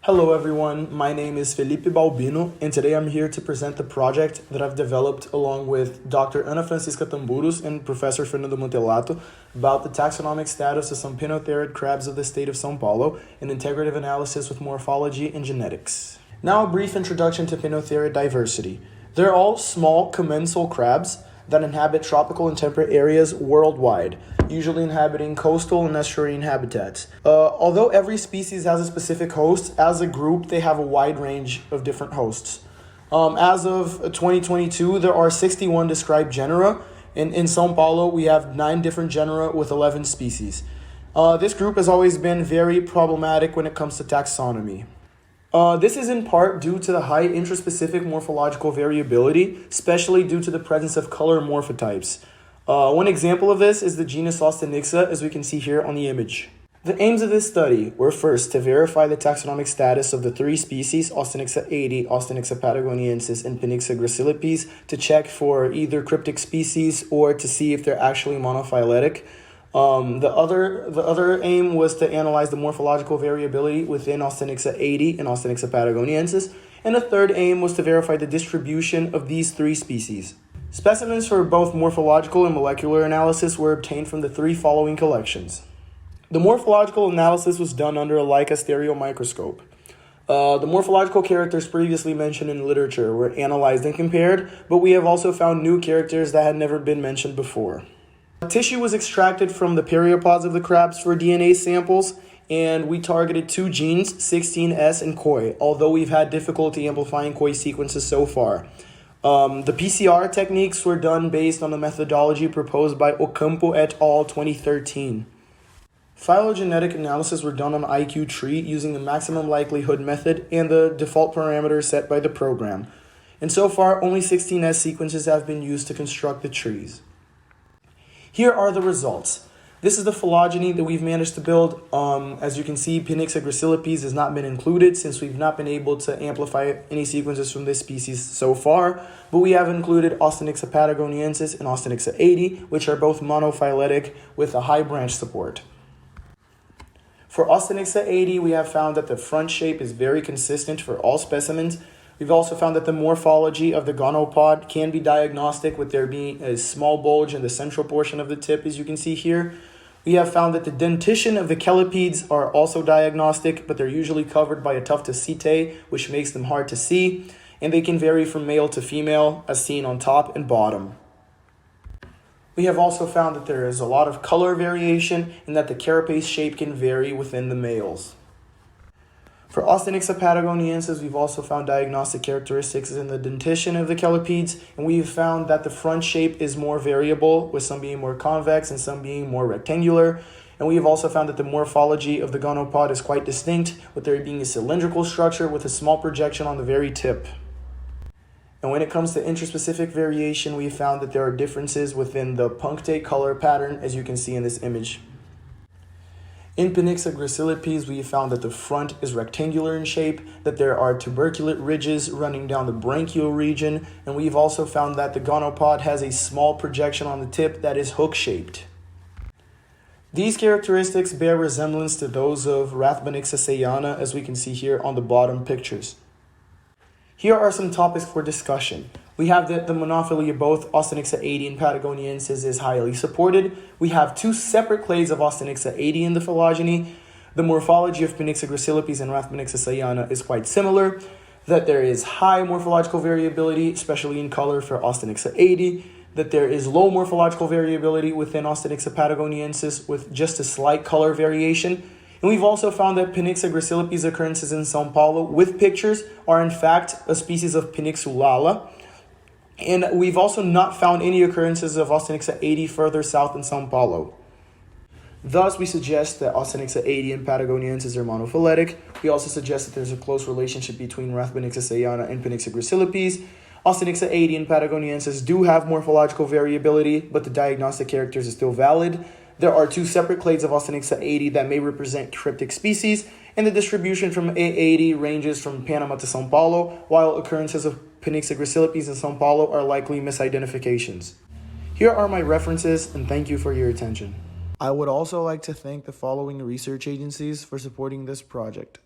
Hello everyone, my name is Felipe Balbino, and today I'm here to present the project that I've developed along with Dr. Francisca Tamburus and Professor Fernando Mantelatto about the taxonomic status of some Pinnotherid crabs of the state of São Paulo and integrative analysis with morphology and genetics. Now a brief introduction to Pinnotherid diversity. They're all small commensal crabs that inhabit tropical and temperate areas worldwide, usually inhabiting coastal and estuarine habitats. Although every species has a specific host, as a group they have a wide range of different hosts. As of 2022, there are 61 described genera, and in São Paulo we have 9 different genera with 11 species. This group has always been very problematic when it comes to taxonomy. This is in part due to the high intraspecific morphological variability, especially due to the presence of color morphotypes. One example of this is the genus Austinixa, as we can see here on the image. The aims of this study were first to verify the taxonomic status of the 3 species, Austinixa aidae, Austinixa patagoniensis, and Pinnixa gracilipes, to check for either cryptic species or to see if they're actually monophyletic. The other aim was to analyze the morphological variability within Austinixa aidae and Austinixa patagoniensis, and the third aim was to verify the distribution of these 3 species. Specimens for both morphological and molecular analysis were obtained from the 3 following collections. The morphological analysis was done under a Leica stereo microscope. The morphological characters previously mentioned in literature were analyzed and compared, but we have also found new characters that had never been mentioned before. Tissue was extracted from the periopods of the crabs for DNA samples, and we targeted 2 genes, 16S and COI, although we've had difficulty amplifying COI sequences so far. The PCR techniques were done based on the methodology proposed by Ocampo et al. 2013. Phylogenetic analysis were done on IQ tree using the maximum likelihood method and the default parameters set by the program. And so far, only 16S sequences have been used to construct the trees. Here are the results. This is the phylogeny that we've managed to build. As you can see, Pinnixa gracilipes has not been included since we've not been able to amplify any sequences from this species so far, but we have included Austinixa patagoniensis and Austinixa aidae, which are both monophyletic with a high branch support. For Austinixa aidae, we have found that the front shape is very consistent for all specimens. We've also found that the morphology of the gonopod can be diagnostic, with there being a small bulge in the central portion of the tip, as you can see here. We have found that the dentition of the calipedes are also diagnostic, but they're usually covered by a tuft of setae, which makes them hard to see, and they can vary from male to female, as seen on top and bottom. We have also found that there is a lot of color variation and that the carapace shape can vary within the males. For Austinixa patagoniensis, we've also found diagnostic characteristics in the dentition of the calipedes, and we've found that the front shape is more variable, with some being more convex and some being more rectangular. And we have also found that the morphology of the gonopod is quite distinct, with there being a cylindrical structure with a small projection on the very tip. And when it comes to intraspecific variation, we found that there are differences within the punctate color pattern, as you can see in this image. In Pinnixa gracilipes, we found that the front is rectangular in shape, that there are tuberculate ridges running down the branchial region, and we've also found that the gonopod has a small projection on the tip that is hook-shaped. These characteristics bear resemblance to those of Rathbunixa sayana, as we can see here on the bottom pictures. Here are some topics for discussion. We have that the monophyly of both Austinixa aidae and patagoniensis is highly supported. We have 2 separate clades of Austinixa aidae in the phylogeny. The morphology of Pinnixa gracilipes and Rathbunixa sayana is quite similar. That there is high morphological variability, especially in color for Austinixa aidae. That there is low morphological variability within Austinixa patagoniensis with just a slight color variation. And we've also found that Pinnixa gracilipes occurrences in São Paulo with pictures are in fact a species of Pinnixulala. And we've also not found any occurrences of Austinixa aidae further south in São Paulo. Thus, we suggest that Austinixa aidae and patagoniensis are monophyletic. We also suggest that there's a close relationship between Rathbunixa sayana and Pinnixa gracilipes. Austinixa aidae and patagoniensis do have morphological variability, but the diagnostic characters are still valid. There are 2 separate clades of Austinixa aidae that may represent cryptic species, and the distribution from A80 ranges from Panama to São Paulo, while occurrences of Pinnixa gracilipes in São Paulo are likely misidentifications. Here are my references, and thank you for your attention. I would also like to thank the following research agencies for supporting this project.